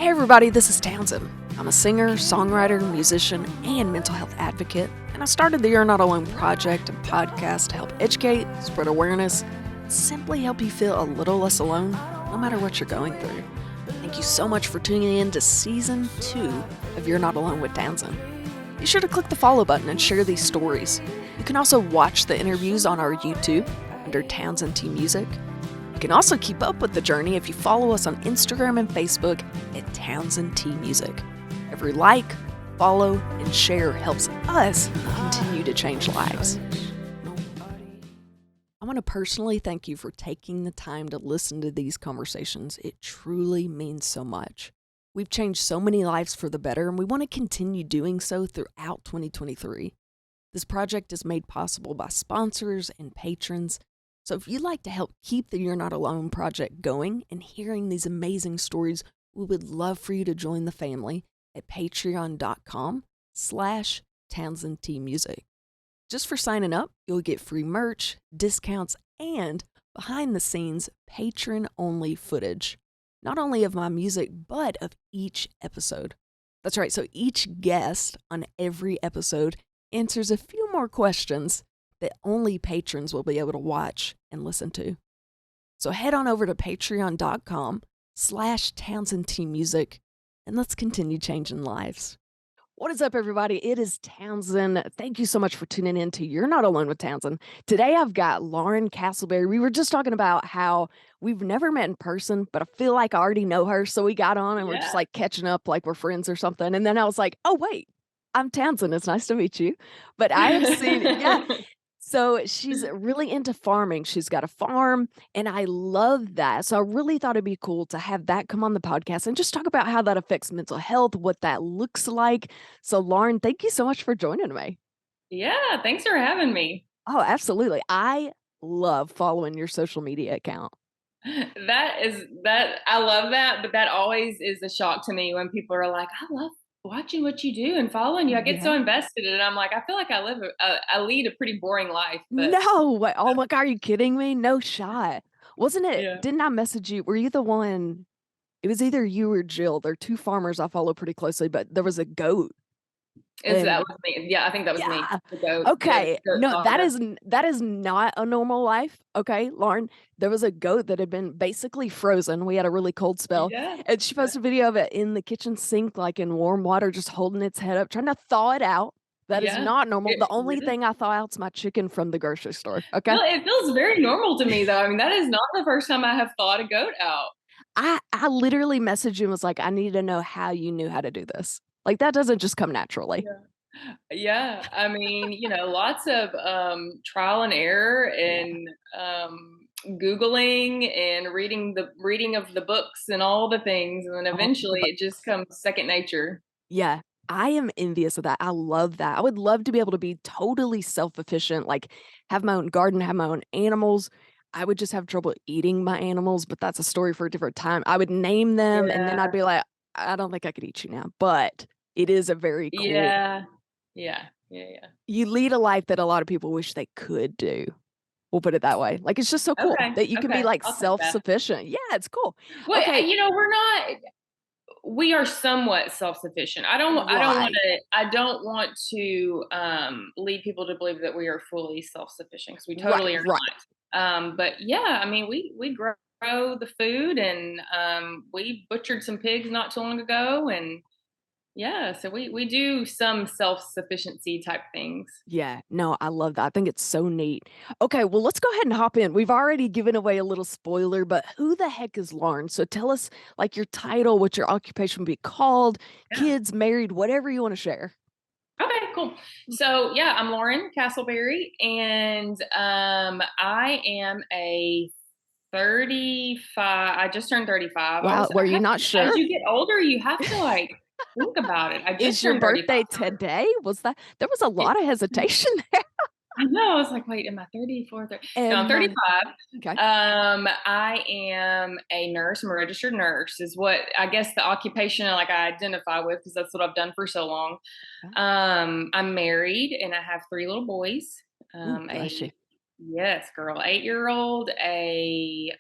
Hey everybody, this is Townsend. I'm a singer, songwriter, musician, and mental health advocate, and I started the You're Not Alone project and podcast to help educate, spread awareness, and simply help you feel a little less alone, no matter what you're going through. Thank you so much for tuning in to Season 2 of You're Not Alone with Townsend. Be sure to click the follow button and share these stories. You can also watch the interviews on our YouTube under Townsendtmusic. You can also keep up with the journey if you follow us on Instagram and Facebook at Townsendtmusic. Every like, follow, and share helps us continue to change lives. I want to personally thank you for taking the time to listen to these conversations. It truly means so much. We've changed so many lives for the better, and we want to continue doing so throughout 2023. This project is made possible by sponsors and patrons. So if you'd like to help keep the You're Not Alone project going and hearing these amazing stories, we would love for you to join the family at patreon.com/TownsendTmusic. Just for signing up, you'll get free merch, discounts, and behind-the-scenes patron-only footage, not only of my music, but of each episode. That's right, so each guest on every episode answers a few more questions that only patrons will be able to watch and listen to. So head on over to patreon.com/TownsendTmusic and let's continue changing lives. What is up, everybody? It is Townsend. Thank you so much for tuning in to You're Not Alone with Townsend. Today I've got Lauren Castleberry. We were just talking about how we've never met in person, but I feel like I already know her. So we got on and we're just like catching up like we're friends or something. And then I was like, oh, wait, I'm Townsend. It's nice to meet you. But I have seen, So she's really into farming. She's got a farm, and I love that. So I really thought it'd be cool to have that come on the podcast and just talk about how that affects mental health, what that looks like. So Lauren, thank you so much for joining me. Yeah, thanks for having me. Oh, absolutely. I love following your social media account. I love that, but that always is a shock to me when people are like, I love watching what you do and following you. I get so invested in it. I'm like, I feel like I lead a pretty boring life, but No way. Oh my God, are you kidding me? No shot. Wasn't it? yeah. Didn't I message you? Were you the one? It was either you or Jill. They're two farmers I follow pretty closely, but there was a goat. That And was me. Yeah, I think that was me. yeah. The goat, Okay. the goat No, talker. that is not a normal life. Okay, Lauren. There was a goat that had been basically frozen. We had a really cold spell. Yeah. And she posted a video of it in the kitchen sink, like in warm water, just holding its head up, trying to thaw it out. That is Yeah. not normal. The It only really thing I thaw out's my chicken from the grocery store. Okay. it feels very normal to me though. I mean, that is not the first time I have thought a goat out. I literally messaged you and was like, I need to know how you knew how to do this. Like that doesn't just come naturally. Yeah. Yeah, I mean, lots of trial and error Yeah. and Googling and reading of the books and all the things, and then All the eventually it just comes second nature. Yeah, I am envious of that. I love that. I would love to be able to be totally self-efficient, like have my own garden, have my own animals. I would just have trouble eating my animals, but that's a story for a different time. I would name them and then Yeah, I'd be like, I don't think I could eat you now, but it is a very cool. yeah, yeah. You lead a life that a lot of people wish they could do. We'll put it that way. Like it's just so cool Okay, that you can be okay, like I'll take that. self-sufficient. Yeah, it's cool. Well, Okay, we are somewhat self-sufficient. right. I don't want to lead people to believe that we are fully self-sufficient because we Right, totally are right. not. But yeah, I mean, we grow the food, and we butchered some pigs not too long ago, and yeah, so we do some self-sufficiency type things. Yeah, no, I love that. I think it's so neat. Okay, well, let's go ahead and hop in. We've already given away a little spoiler, but who the heck is Lauren? So tell us like your title, what your occupation would be called, Yeah. kids, married, whatever you want to share. Okay, cool. So yeah, I'm Lauren Castleberry, and I am a 35. I just turned 35. Wow, were you not As sure? you get older, you have to like think about it. I just Is your turned 35. birthday today? Was that there was a It, lot of hesitation there? I know. I was like, wait, am I 34? 30? No, I'm Am I 35. okay? I am a nurse. I'm a registered nurse, is what I guess the occupation like I identify with because that's what I've done for so long. Okay. I'm married and I have three little boys. Ooh, bless A you. Yes, girl. 8-year-old, a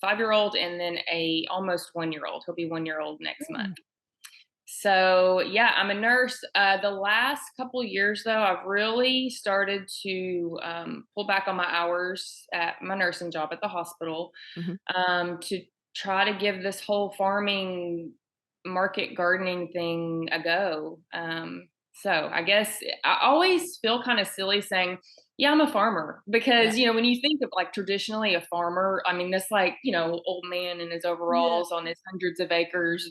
5-year-old, and then a almost 1-year-old. He'll be 1 year old next month. Mm. So yeah, I'm a nurse. The last couple years, though, I've really started to pull back on my hours at my nursing job at the hospital, Mhm. to try to give this whole farming, market gardening thing a go. So I guess I always feel kind of silly saying, yeah, I'm a farmer, Yeah. because, when you think of like traditionally a farmer, I mean, this like, old man in his Yeah. overalls on his hundreds of acres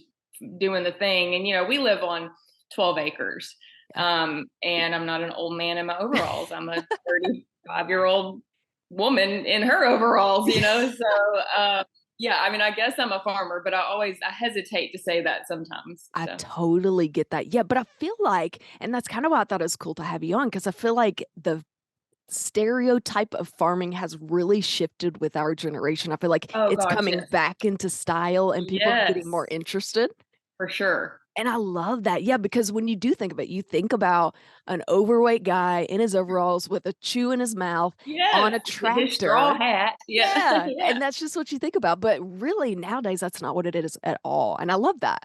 doing the thing. And, we live on 12 acres. And I'm not an old man in my overalls. I'm a 35-year-old woman in her overalls. So, yeah, I mean, I guess I'm a farmer, but I hesitate to say that sometimes. I So, totally get that. Yeah, but I feel like, and that's kind of why I thought it was cool to have you on, because I feel like the stereotype of farming has really shifted with our generation. I feel like oh it's gosh, coming yes. back into style and people are getting more Yes, interested. for sure. And I love that. Yeah, because when you do think of it, you think about an overweight guy in his overalls with a chew in his mouth on Yes, a his straw tractor. hat. Yeah, Yeah. yeah. And that's just what you think about. But really, nowadays, that's not what it is at all. And I love that.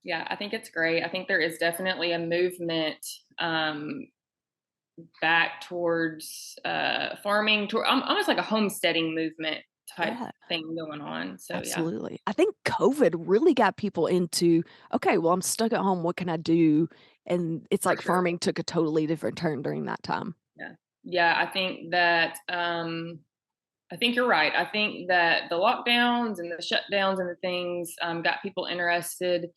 Yeah, I think it's great. I think there is definitely a movement um, back towards farming, almost like a homesteading movement type Yeah. thing going on. So yeah, Absolutely. I think COVID really got people into, okay, well, I'm stuck at home. What can I do? And it's for like sure. farming took a totally different turn during that time. Yeah, yeah. I think that I think you're right. I think that the lockdowns and the shutdowns and the things got people interested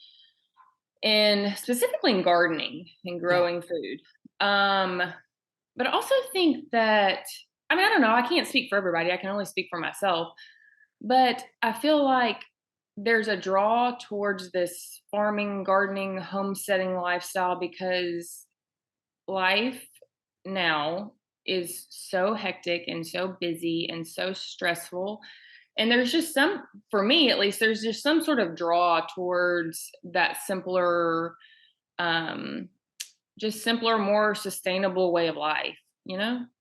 in specifically in gardening and Yeah. growing food. Um, but I also think that, I mean, I don't know. I can't speak for everybody. I can only speak for myself. But I feel like there's a draw towards this farming, gardening, homesteading lifestyle because life now is so hectic and so busy and so stressful. And there's just for me at least, there's just some sort of draw towards that simpler, um, just simpler, more sustainable way of life?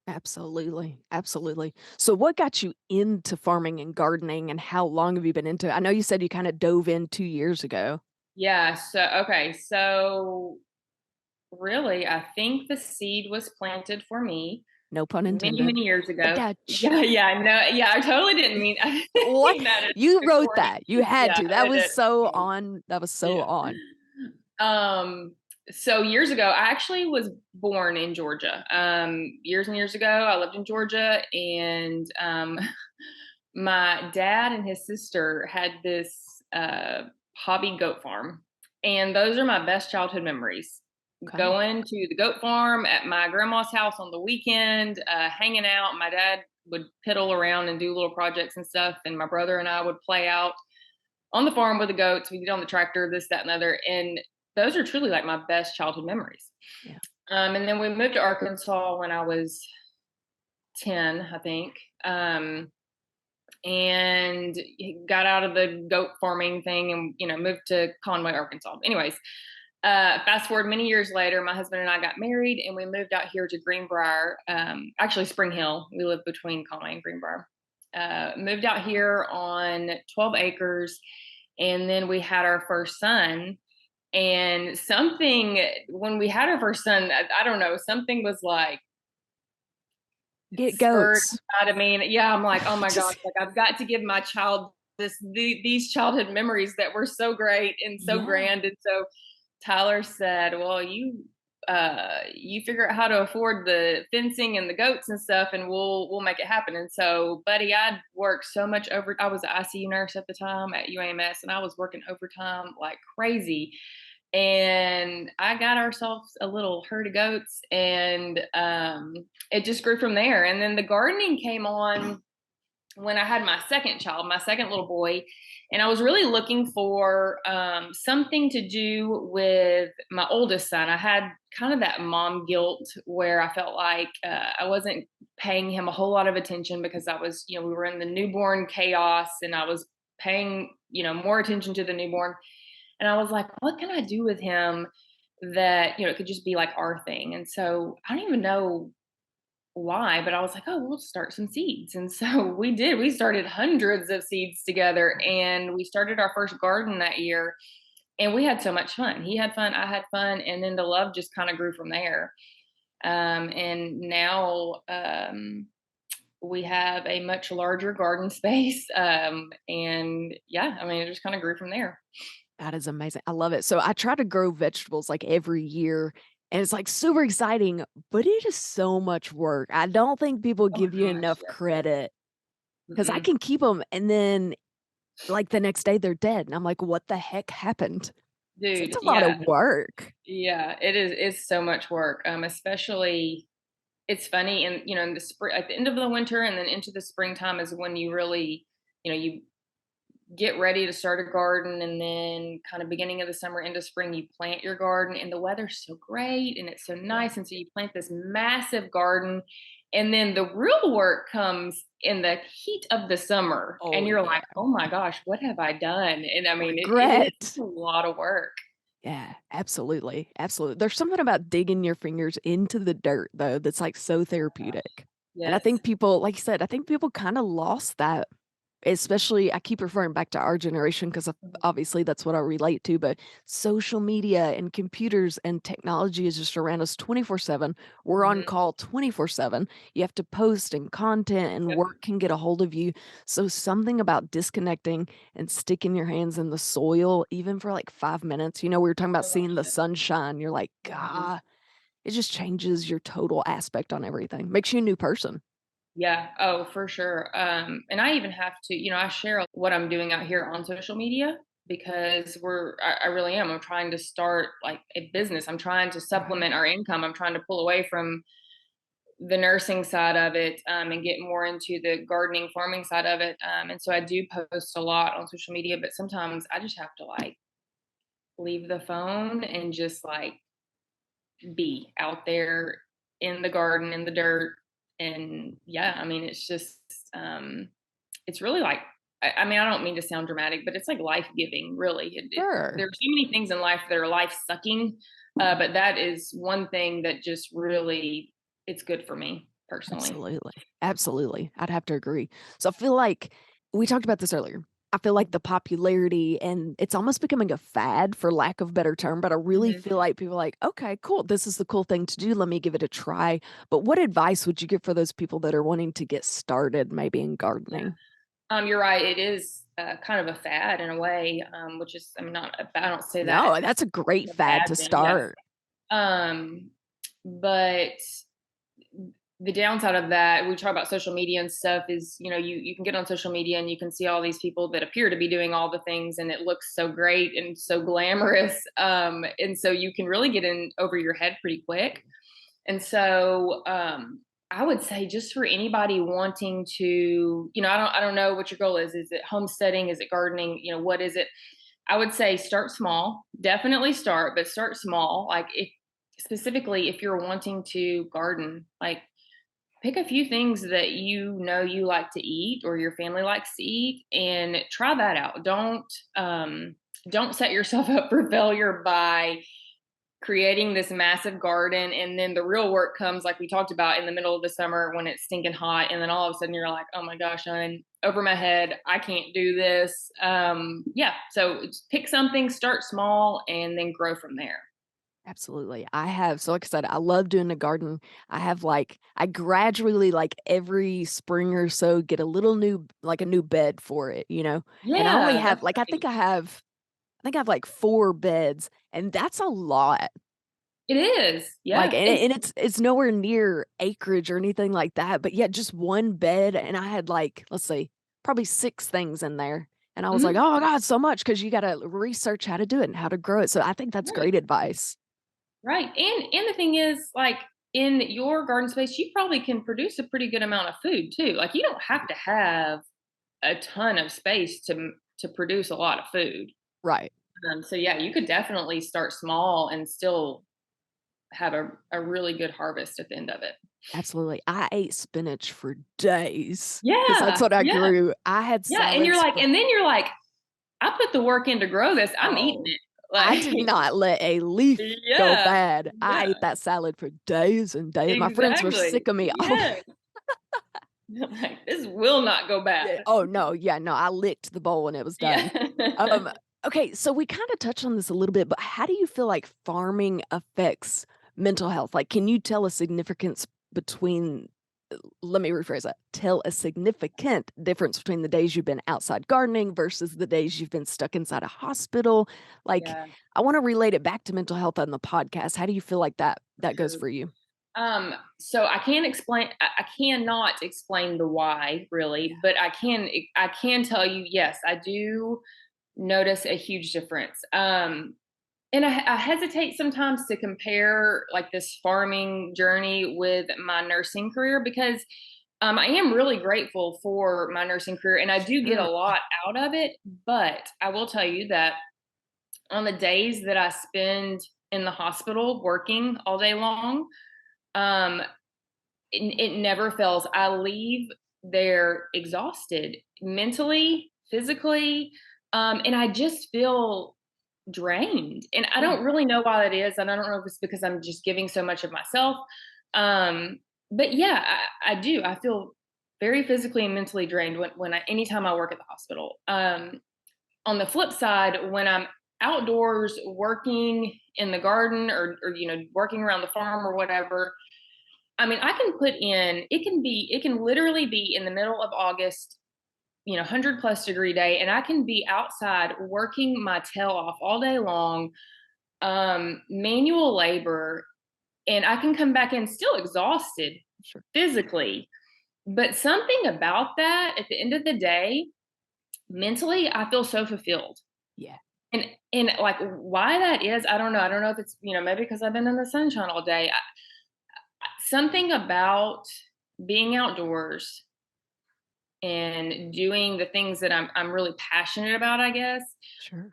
Absolutely. Absolutely. So what got you into farming and gardening and how long have you been into it? I know you said you kind of dove in 2 years ago. Yeah. So, okay. So, really, I think the seed was planted for me No pun many, intended. many years ago. Dutch. Yeah. Yeah. No. Yeah. I totally didn't mean, I didn't What? mean that You as a wrote corny. that. You had Yeah. to. That I was did. so on. That was so Yeah. on. Um, so years ago, I actually was born in Georgia. Years and years ago, I lived in Georgia, and my dad and his sister had this hobby goat farm, and those are my best childhood memories. Okay. Going to the goat farm at my grandma's house on the weekend, hanging out. My dad would piddle around and do little projects and stuff, and my brother and I would play out on the farm with the goats. We get on the tractor, this, that, and the other. And those are truly like my best childhood memories. Yeah. And then we moved to Arkansas when I was 10, I think. And got out of the goat farming thing and, moved to Conway, Arkansas. Anyways, fast forward many years later, my husband and I got married and we moved out here to Greenbrier, actually Spring Hill. We live between Conway and Greenbrier. Moved out here on 12 acres. And then we had our first son. And when we had our first son, I don't know, something was like Get spurred goats. out of me. And yeah, I'm like, oh my Just gosh, like I've got to give my child these childhood memories that were so great and so yeah. grand. And so Tyler said, well, you figure out how to afford the fencing and the goats and stuff, and we'll make it happen. And so, buddy, I'd worked so much I was an ICU nurse at the time at UAMS, and I was working overtime like crazy. And I got ourselves a little herd of goats, and it just grew from there. And then the gardening came on when I had my second child, my second little boy, and I was really looking for something to do with my oldest son. I had kind of that mom guilt where I felt like I wasn't paying him a whole lot of attention because we were in the newborn chaos, and I was paying, more attention to the newborn. And I was like, what can I do with him that, it could just be like our thing? And so I don't even know why, but I was like, oh, we'll start some seeds. And so we did. We started hundreds of seeds together, and we started our first garden that year. And we had so much fun. He had fun, I had fun, and then the love just kind of grew from there. And now we have a much larger garden space. And yeah, I mean, it just kind of grew from there. That is amazing. I love it. So I try to grow vegetables like every year, and it's like super exciting, but it is so much work. I don't think people Oh my give you gosh, enough yes, it is. credit because I Mm-mm. can keep them and then like the next day they're dead. And I'm like, what the heck happened? So it's Dude, a lot yeah, of work. yeah, it is. It's so much work. Especially it's funny, and in the spring, at the end of the winter, and then into the springtime is when you really, you get ready to start a garden, and then kind of beginning of the summer into spring you plant your garden, and the weather's so great and it's so Yeah. nice, and so you plant this massive garden, and then the real work comes in the heat of the summer, Oh, and you're yeah. like, oh my gosh, what have I done? And I mean, it is Regret. a lot of work. Yeah, absolutely. Absolutely. There's something about digging your fingers into the dirt, though, that's like so therapeutic. And I Yes. think people, like you said, I think people kind of lost that. Especially, I keep referring back to our generation because Mhm. obviously that's what I relate to, but social media and computers and technology is just around us 24/7. We're on Mhm. call 24/7. You have to post and content and Yep. work can get a hold of you. So something about disconnecting and sticking your hands in the soil, even for like 5 minutes. We were talking about Oh gosh, seeing the yes. sunshine. You're like, Mhm. God, it just changes your total aspect on everything. Makes you a new person. Yeah. Oh, for sure. And I even have to, I share what I'm doing out here on social media because I really am. I'm trying to start like a business. I'm trying to Right. supplement our income. I'm trying to pull away from the nursing side of it, and get more into the gardening, farming side of it. And so I do post a lot on social media, but sometimes I just have to like leave the phone and just like be out there in the garden, in the dirt. And yeah, I mean, it's just, it's really like, I mean, I don't mean to sound dramatic, but it's like life giving, really. Sure. There are so many things in life that are life sucking, but that is one thing that just really, it's good for me personally. Absolutely. Absolutely. I'd have to agree. So I feel like we talked about this earlier. I feel like the popularity and it's almost becoming a fad for lack of better term, but I really Mhm. feel like people are like, okay, cool. This is the cool thing to do. Let me give it a try. But what advice would you give for those people that are wanting to get started maybe in gardening? You're right. It is kind of a fad in a way, which is, I mean, not, I don't say that No, that's a great as a fad bad to thing. Yeah. start. Um, but the downside of that, we talk about social media and stuff, is you can get on social media and you can see all these people that appear to be doing all the things, and it looks so great and so glamorous, and so you can really get in over your head pretty quick. And so I would say, just for anybody wanting to, I don't know what your goal is it homesteading, is it gardening, what is it? I would say start small, definitely start, but start small. Like, if specifically if you're wanting to garden, like, pick a few things that you like to eat or your family likes to eat, and try that out. Don't set yourself up for failure by creating this massive garden, and then the real work comes, like we talked about, in the middle of the summer when it's stinking hot, and then all of a sudden you're like, oh my gosh, I'm over my head, I can't do this. Yeah, so pick something, start small, and then grow from there. Absolutely. I have, so like I said, I love doing the garden. I have like, I gradually, like every spring or so, get a little new, like a new bed for it. And I only Yeah, have, that's like, great. I think I have like 4 beds, and that's a lot. It is, Like, yeah. and it's nowhere near acreage or anything like that, but yeah, just one bed. And I had like, let's see, probably 6 things in there. And I was like, Mhm. oh my God, so much because you got to research how to do it and how to grow it. So I think that's Right. great advice. Right. And the thing is, like, in your garden space, you probably can produce a pretty good amount of food too. Like, you don't have to have a ton of space to produce a lot of food. Right. So yeah, you could definitely start small and still have a really good harvest at the end of it. Absolutely. I ate spinach for days because that's Yeah, what I yeah, grew. I had yeah. And salads for then you're like, I put the work in to grow this. I'm eating oh, it. I did not let a leaf go Yeah, bad. I yeah, ate that salad for days and days. My friends were exactly. sick of me. Oh, Yeah. Like, this will not go yeah. bad. Oh no, yeah, no, I licked the bowl and it was Yeah. done. Um, okay, so we kind of touched on this a little bit, but how do you feel like farming affects mental health? Like, can you tell a significance between, let me rephrase that, tell a significant difference between the days you've been outside gardening versus the days you've been stuck inside a hospital? Like, Yeah, I want to relate it back to mental health on the podcast. How do you feel like for that goes sure. for you? So I cannot explain the why really, but I can tell you, yes, I do notice a huge difference. And I hesitate sometimes to compare like this farming journey with my nursing career because I am really grateful for my nursing career and I do get a Sure. lot out of it. But I will tell you that on the days that I spend in the hospital working all day long, um, it never fails. I leave there exhausted mentally, physically, and I just feel drained. And I Yeah. don't really know why that is. And I don't know if it's because I'm just giving so much of myself. Um, but yeah, I do. I feel very physically and mentally drained anytime I work at the hospital. On the flip side, when I'm outdoors working in the garden or working around the farm or whatever, I mean, I can put in, it can literally be in the middle of August, 100+ degree day, and I can be outside working my tail off all day long, manual labor, and I can come back in still exhausted Sure. physically. But something about that at the end of the day, mentally, I feel so fulfilled. Yeah. And like why that is, I don't know. I don't know if it's, maybe because I've been in the sunshine all day. Something about being outdoors and doing the things that I'm really passionate about, I guess. Sure.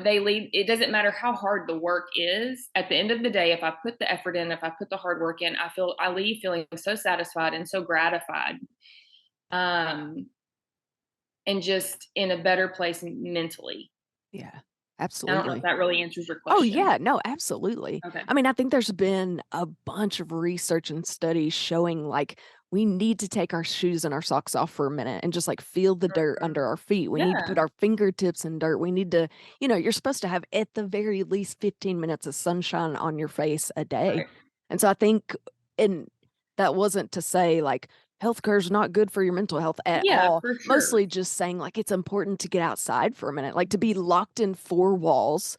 They lead. It doesn't matter how hard the work is. At the end of the day, if I put the effort in, if I put the hard work in, I leave feeling so satisfied and so gratified, um, and just in a better place mentally. Yeah. I don't know if Absolutely. that really answers your Oh, question. yeah. No, absolutely. Okay. I mean, I think there's been a bunch of research and studies showing like we need to take our shoes and our socks off for a minute and just like feel the dirt Mhm. under our feet. We need to put Yeah. our fingertips in dirt. We need to, you're supposed to have at the very least 15 minutes of sunshine on your face a day. Right. And so I think, and that wasn't to say like healthcare is not good for your mental health at Yeah, all. for sure. Mostly just saying like it's important to get outside for a minute, like to be locked in four walls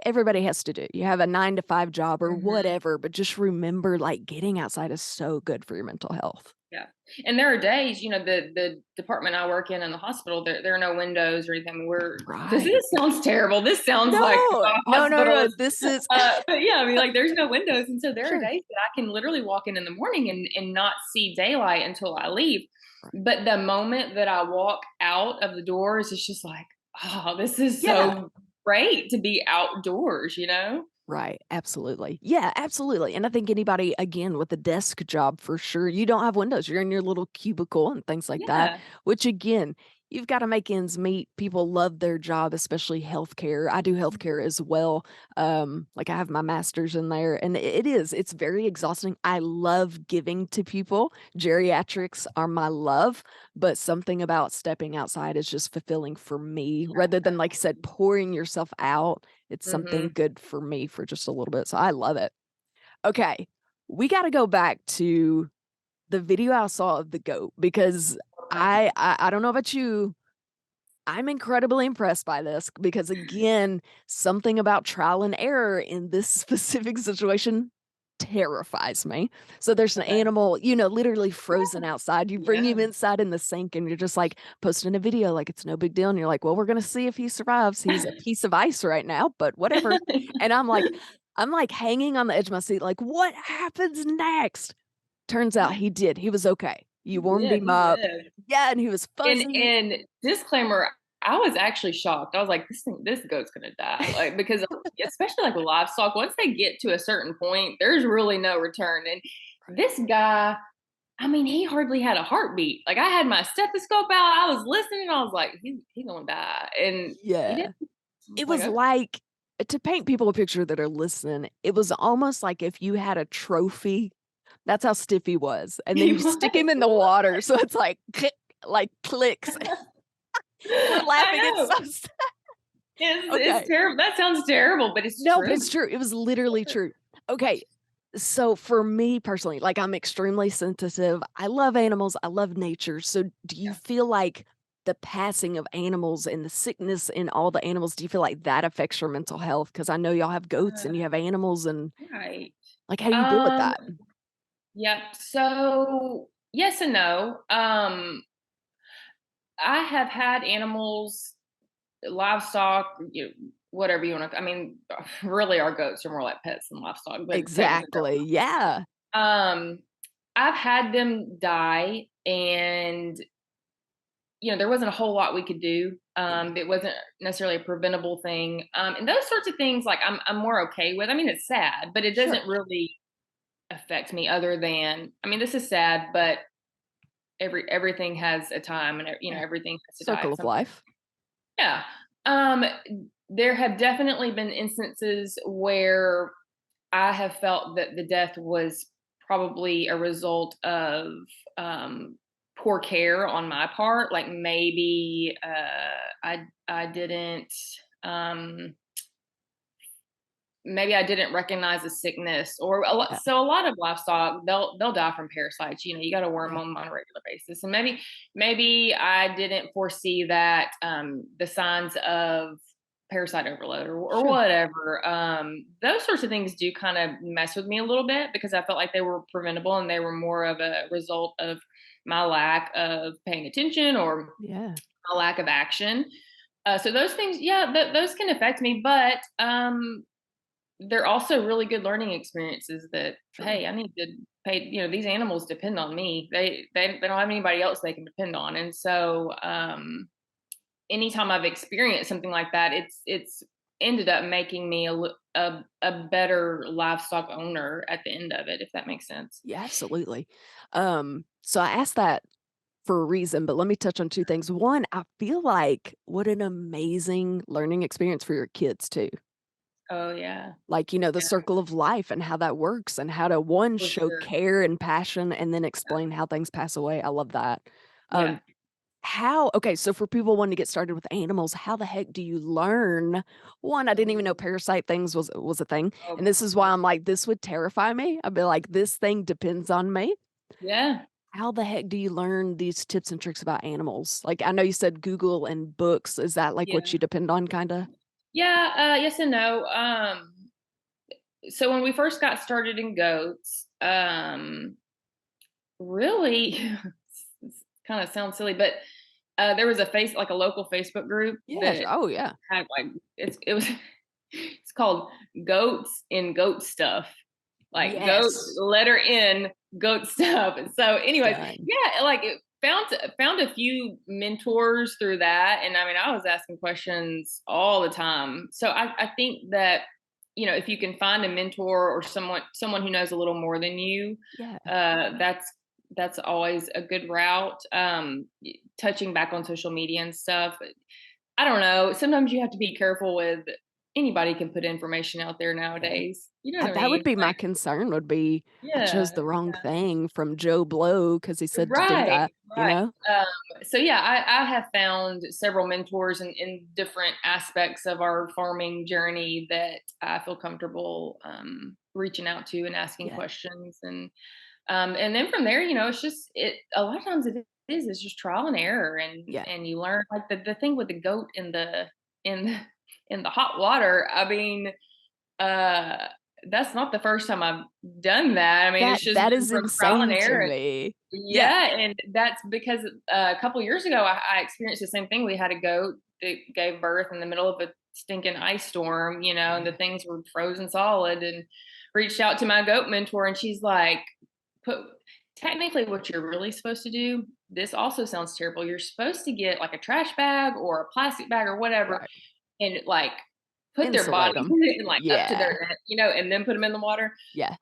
everybody has to do. You have a 9 to 5 job or Mhm. whatever, but just remember like getting outside is so good for your mental health. Yeah. And there are days, the department I work in the hospital, there are no windows or anything. This Right. is sounds terrible. This sounds like No, a no, no, hospital no. is, This is but yeah, I mean, like there's no windows. And so there are sure. days that I can literally walk in the morning and not see daylight until I leave. Right. But the moment that I walk out of the doors, it's just like, oh, this is Yeah. so great to be outdoors, you know? Right. Absolutely. Yeah, absolutely. And I think anybody, again, with a desk job for sure, you don't have windows. You're in your little cubicle and things like that, Yeah. which again, you've got to make ends meet. People love their job, especially healthcare. I do healthcare as well. Like I have my master's in there and it's very exhausting. I love giving to people. Geriatrics are my love, but something about stepping outside is just fulfilling for me rather than, like I said, pouring yourself out. It's something Hmm. good for me for just a little bit, so I love it. Okay, we gotta go back to the video I saw of the goat because I don't know about you, I'm incredibly impressed by this because, again, something about trial and error in this specific situation terrifies me. So there's an Okay. animal, literally frozen outside. You bring him Yeah. inside in the sink and you're just like posting a video like it's no big deal. And you're like, well, we're gonna see if he survives. He's a piece of ice right now, but whatever. And I'm like hanging on the edge of my seat, like, what happens next? Turns out he did. He was okay. You He warmed did, him he up. lived. Yeah, and he was And fuzzy. and disclaimer, I was actually shocked. I was like, this goat's gonna die. Like, because especially like with livestock, once they get to a certain point, there's really no return. And this guy, I mean, he hardly had a heartbeat. Like I had my stethoscope out, I was listening, I was like, he's gonna die. And he did. Yeah. I was It like, was okay. like to paint people a picture that are listening, it was almost like if you had a trophy, that's how stiff he was, and then He you stick him was. in the water, so it's like click, like clicks. We're I laughing, it's know. so sad. It's Okay. terrible. That sounds terrible, but it's No, but true. it's true. It was literally true. Okay. So for me personally, like I'm extremely sensitive. I love animals. I love nature. So do you Yeah. feel like the passing of animals and the sickness in all the animals, do you feel like that affects your mental health? Because I know y'all have goats and you have animals and Right. like how do you deal with Um, that? yep. So yes and no. I have had animals, livestock, whatever you want to. I mean, really, our goats are more like pets than livestock, but technically, Exactly. Yeah. um, I've had them die, and there wasn't a whole lot we could do. Yeah. It wasn't necessarily a preventable thing, and those sorts of things. Like I'm more okay with. I mean, it's sad, but it Sure. doesn't really affect me. Other than, I mean, this is sad, but everything has a time, and Yeah. everything has to die Circle at of some point. life. Yeah. Um, there have definitely been instances where I have felt that the death was probably a result of poor care on my part. Like maybe I didn't um, maybe I didn't recognize the sickness, or a lot. Yeah. So a lot of livestock, they'll die from parasites. You got to worm Yeah. them on a regular basis, and maybe I didn't foresee that the signs of parasite overload or Sure. whatever. Those sorts of things do kind of mess with me a little bit because I felt like they were preventable and they were more of a result of my lack of paying attention or Yeah. my lack of action. So those things, yeah, those can affect me, but they're also really good learning experiences that, Sure. hey, I need to pay, these animals depend on me. They don't have anybody else they can depend on. And so anytime I've experienced something like that, it's ended up making me a better livestock owner at the end of it, if that makes sense. Yeah, absolutely. So I asked that for a reason, but let me touch on two things. One, I feel like what an amazing learning experience for your kids too. Oh yeah. Like, the Yeah, circle of life and how that works and how to one for show sure. care and passion and then explain how things pass away. I love that. Yeah. Um, okay, so for people wanting to get started with animals, how the heck do you learn? One, I didn't even know Oh, parasite things was a thing. oh And this is why gosh. I'm like, this would terrify me. I'd be like, this thing depends on me. Yeah. How the heck do you learn these tips and tricks about animals? Like, I know you said Google and books. Is that like what Yeah. you depend on, kinda? Yeah. Yes and no. So when we first got started in goats, really, kind of sounds silly, but there was like a local Facebook group Yes. that Oh, yeah. had like it was it's called Goats in Goat Stuff, like goat Yes. letter N goat stuff. And so, anyways, Done. yeah, like it found a few mentors through that, and I mean, I was asking questions all the time. So I think that if you can find a mentor or someone who knows a little more than you, Yeah. that's always a good route. Touching back on social media and stuff, I don't know. Sometimes you have to be careful with anybody can put information out there Yeah. nowadays. You know what I That mean? would be my Like, concern would be, I chose yeah, the wrong thing from Joe Blow because he said to do right, that, you right. know? So yeah, I have found several mentors in different aspects of our farming journey that I feel comfortable reaching out to and asking Yeah. questions, and then from there, it's just a lot of times it's just trial and error, Yeah. and you learn, like the thing with the goat in the in the hot water. I mean, uh that's not the first time I've done that. I mean, it's just That been is from trial and insane to error. me. Yeah. Yeah, and that's because a couple years ago I experienced the same thing. We had a goat that gave birth in the middle of a stinking ice storm, and the Yeah. things were frozen solid, and reached out to my goat mentor, and she's like, put technically what you're really supposed to do, this also sounds terrible. You're supposed to get like a trash bag or a plastic bag or whatever, Right. and like put their Insulate bodies them. in it and like up to Yeah. their neck, and then put them in the water. Yeah.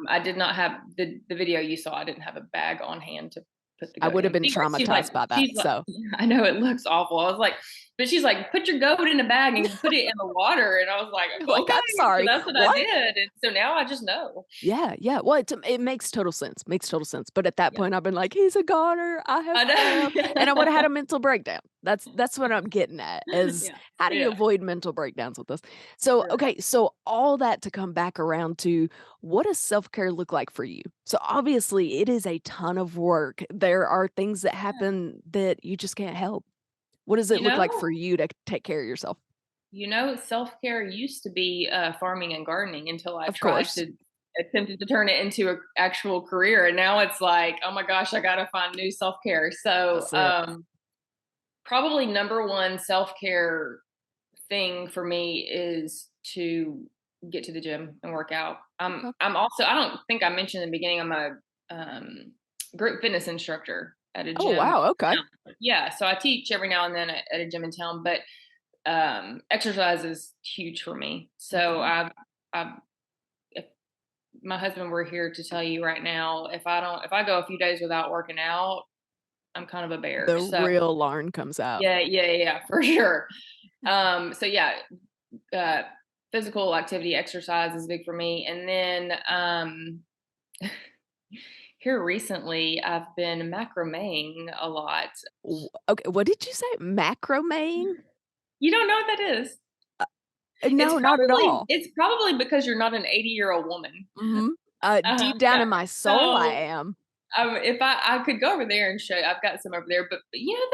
I did not have the video you saw. I didn't have a bag on hand to put the I goat would have in. been She's like, traumatized by that. So yeah, I know it looks awful. I was like, but she's like, put your goat in a bag and put it in the water. And I was like, like, okay. I'm sorry. So that's what I What? did. And so now I just know. Yeah, yeah. Well, it makes total sense. Makes total sense. But at that Yeah. point, I've been like, he's a goner. I have I failed, and I would have know. had a mental breakdown. That's what I'm getting at. Is Yeah. how do you Yeah. avoid mental breakdowns with this? So, Right. okay, so all that to come back around to what does self-care look like for you? So obviously, it is a ton of work. There are things that happen that you just can't help. What does it You look know, like for you to take care of yourself? self-care used to be farming and gardening until I Of tried course, to attempted to turn it into an actual career. And now it's like, oh my gosh, I got to find new self-care. So, that's it. probably number one self-care thing for me is to get to the gym and work out. Okay. I'm also, I don't think I mentioned in the beginning, I'm a group fitness instructor at a Oh gym. wow. Okay. Yeah, so I teach every now and then at a gym in town, but exercise is huge for me. So Okay. I've if my husband were here to tell you right now, if I go a few days without working out, I'm kind of a bear. The So real Lauren comes out. yeah, for sure. So yeah, uh, physical activity, exercise is big for me. And then here recently, I've been macrameing a lot. Okay, what did you say? Macrame? You don't know what that is? No, not at all. It's probably because you're not an 80-year-old woman. Mhm. Deep down Yeah. in my soul, I So am. if I could go over there and show you, I've got some over there, but you know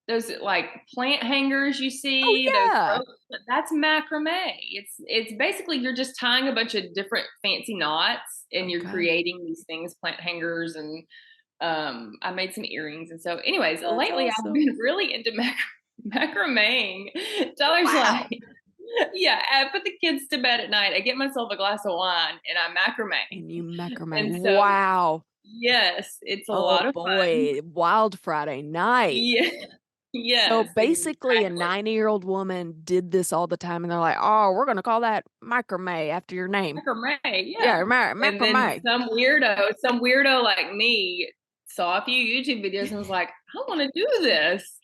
those like plant hangers you Oh, see, those yeah. ropes, that's macrame. It's basically you're just tying a bunch of different fancy knots and you're Okay. creating these things, plant hangers, and I made some earrings. And so anyways, That's lately I've awesome. been really into macrameing. Tyler's Wow. like, yeah, I put the kids to bed at night. I get myself a glass of wine and I macrame. And you macrame. And so Wow. yes, it's a Oh, lot of fun. boy. Wild Friday night. Yeah. So, Yes, basically, a exactly. 90-year-old woman did this all the time, and they're like, "Oh, we're gonna call that macrame after your name." Macrame, Yeah, yeah. And then macrame. some weirdo like me saw a few YouTube videos and was like, I want to do this.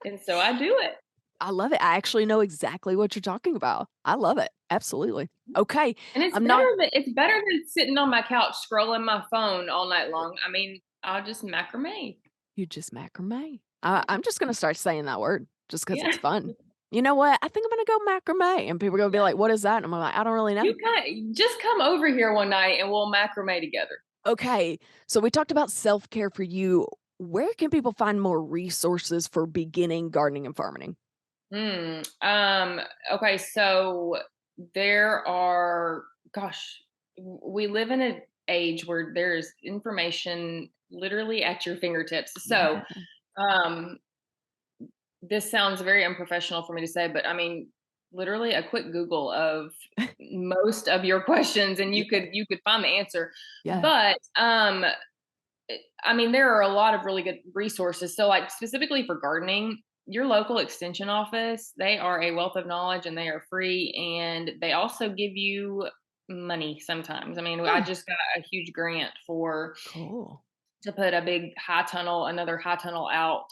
And so I do it. I love it. I actually know exactly what you're talking about. I love it. Absolutely. Okay. And I'm not it's better than sitting on my couch scrolling my phone all night long. I mean, I'll just macrame. You just macrame. I'm just gonna start saying that word just because Yeah. it's fun. You know what? I think I'm gonna go macrame, and people are gonna be Yeah. like, "What is that?" And I'm like, "I don't really know." You kind just come over here one night and we'll macrame together. Okay, so we talked about self care for you. Where can people find more resources for beginning gardening and farming? Mm, okay, so there are, gosh, we live in an age where there's information literally at your fingertips. So, Yeah. um, this sounds very unprofessional for me to say, but I mean, literally a quick Google of most of your questions and Yeah. you could find the answer. Yeah. But I mean, there are a lot of really good resources. So, like specifically for gardening, your local extension office, they are a wealth of knowledge and they are free. And they also give you money sometimes. I mean, I Oh, just got a huge grant for cool. to put a big another high tunnel out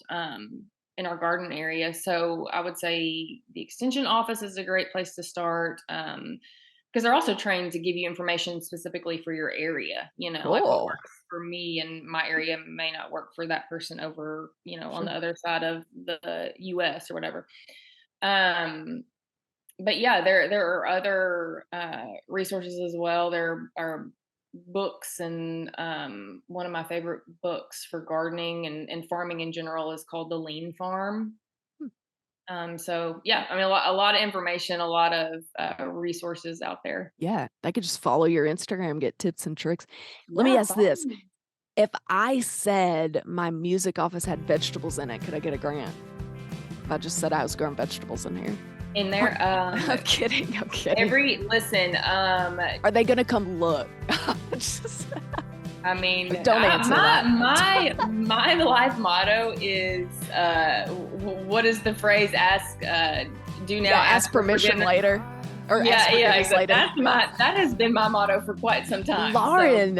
in our garden area. So I would say the extension office is a great place to start. Because they're also trained to give you information specifically for your area, like what Cool. works for me in my area may not work for that person over, on the Sure. other side of the US or whatever. Um, but yeah, there are other resources as well. There are books, and one of my favorite books for gardening and farming in general is called The Lean Farm. Hmm. So yeah, I mean a lot of information, a lot of resources out there. Yeah, I could just follow your Instagram, get tips and tricks. Let me Yeah, ask this. fun. If I said my music office had vegetables in it, could I get a grant? If I just said I was growing vegetables in here. In there, I'm kidding. I'm kidding. listen, Are they gonna come look? Just- I mean, Don't answer that. my life motto is, what is the phrase? Ask, do now, yeah, ask ask for permission forgiveness. later. Or Yeah, ask forgiveness later. that has been my motto for quite some time. Lauren,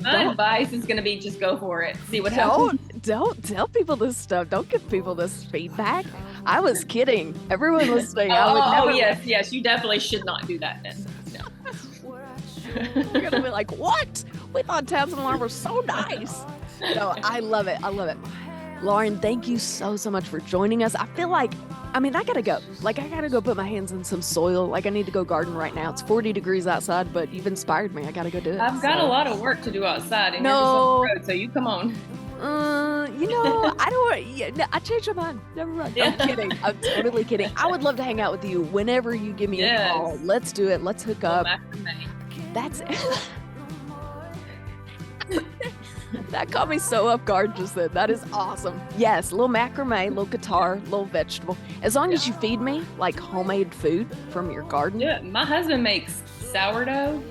My advice is going to be just go for it. See what happens. Don't tell people this stuff. Don't give people this feedback. I was kidding. Everyone listening, I would never. Yes. You definitely should not do that then. No. You're gonna be like, what? We thought Townsend Alarm was so nice. No, I love it. Lauren, thank you so much for joining us. I feel like, I gotta go. I gotta go put my hands in some soil. I need to go garden right now. It's 40 degrees outside, but you've inspired me. I gotta go do it. I've got a lot of work to do outside, and no. you're just on the road, so you come on. I don't want. Yeah, I changed my mind. Never mind. Yeah. I'm kidding. I'm totally kidding. I would love to hang out with you whenever you give me a call. Let's do it. Let's hook up. That's it. That caught me so off guard just then. That is awesome. Yes, little macrame, little guitar, little vegetable. As long as you feed me homemade food from your garden. Yeah, my husband makes sourdough.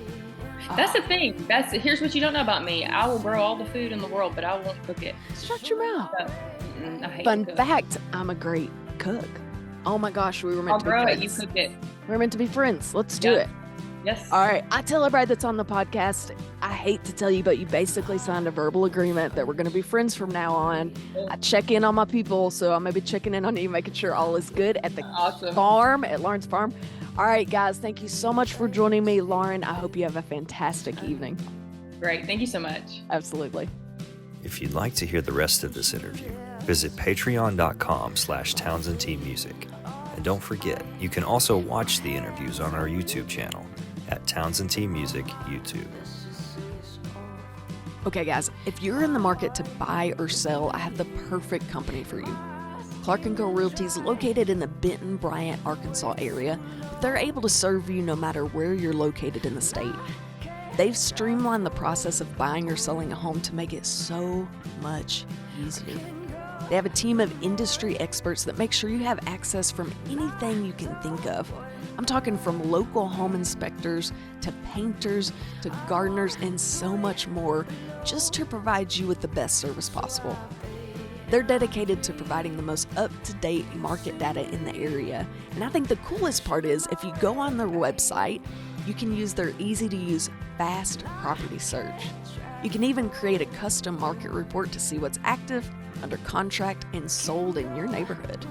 That's the thing. Here's what you don't know about me. I will grow all the food in the world, but I won't cook it. Shut your mouth. I hate Fun fact, I'm a great cook. Oh my gosh, we were meant to be friends. You cook it. We're meant to be friends. Let's do it. Yes. All right. I tell everybody that's on the podcast, I hate to tell you, but you basically signed a verbal agreement that we're going to be friends from now on. I check in on my people, so I'm going to be checking in on you, making sure all is good at the farm, at Lauren's farm. All right, guys, thank you so much for joining me. Lauren, I hope you have a fantastic evening. Great. Thank you so much. Absolutely. If you'd like to hear the rest of this interview, visit patreon.com/TownsendtMusic. And don't forget, you can also watch the interviews on our YouTube channel at Townsendtmusic YouTube. Okay, guys, if you're in the market to buy or sell, I have the perfect company for you. Clark & Co. Realty is located in the Benton, Bryant, Arkansas area, but they're able to serve you no matter where you're located in the state. They've streamlined the process of buying or selling a home to make it so much easier. They have a team of industry experts that make sure you have access from anything you can think of. I'm talking from local home inspectors to painters to gardeners and so much more, just to provide you with the best service possible. They're dedicated to providing the most up-to-date market data in the area. And I think the coolest part is if you go on their website, you can use their easy-to-use fast property search. You can even create a custom market report to see what's active, under contract, and sold in your neighborhood.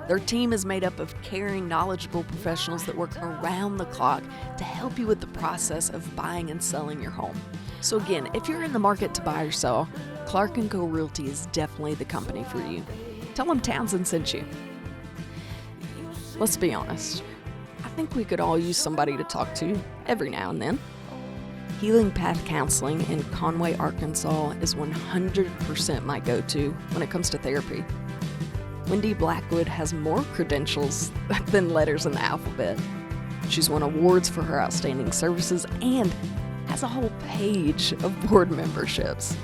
Their team is made up of caring, knowledgeable professionals that work around the clock to help you with the process of buying and selling your home. So again, if you're in the market to buy or sell, Clark & Co. Realty is definitely the company for you. Tell them Townsend sent you. Let's be honest. I think we could all use somebody to talk to every now and then. Healing Path Counseling in Conway, Arkansas is 100% my go-to when it comes to therapy. Wendy Blackwood has more credentials than letters in the alphabet. She's won awards for her outstanding services and has a whole page of board memberships.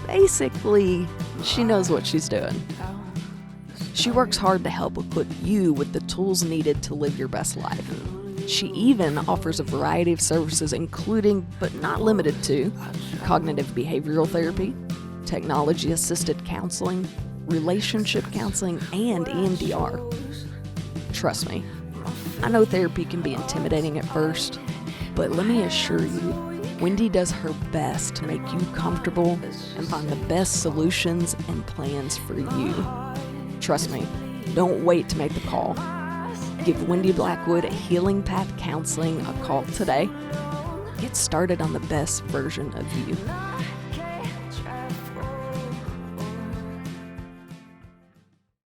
Basically, she knows what she's doing. She works hard to help equip you with the tools needed to live your best life. She even offers a variety of services, including, but not limited to, cognitive behavioral therapy, technology-assisted counseling, relationship counseling, and EMDR. Trust me, I know therapy can be intimidating at first, but let me assure you, Wendy does her best to make you comfortable and find the best solutions and plans for you. Trust me, don't wait to make the call. Give Wendy Blackwood Healing Path Counseling a call today. Get started on the best version of you.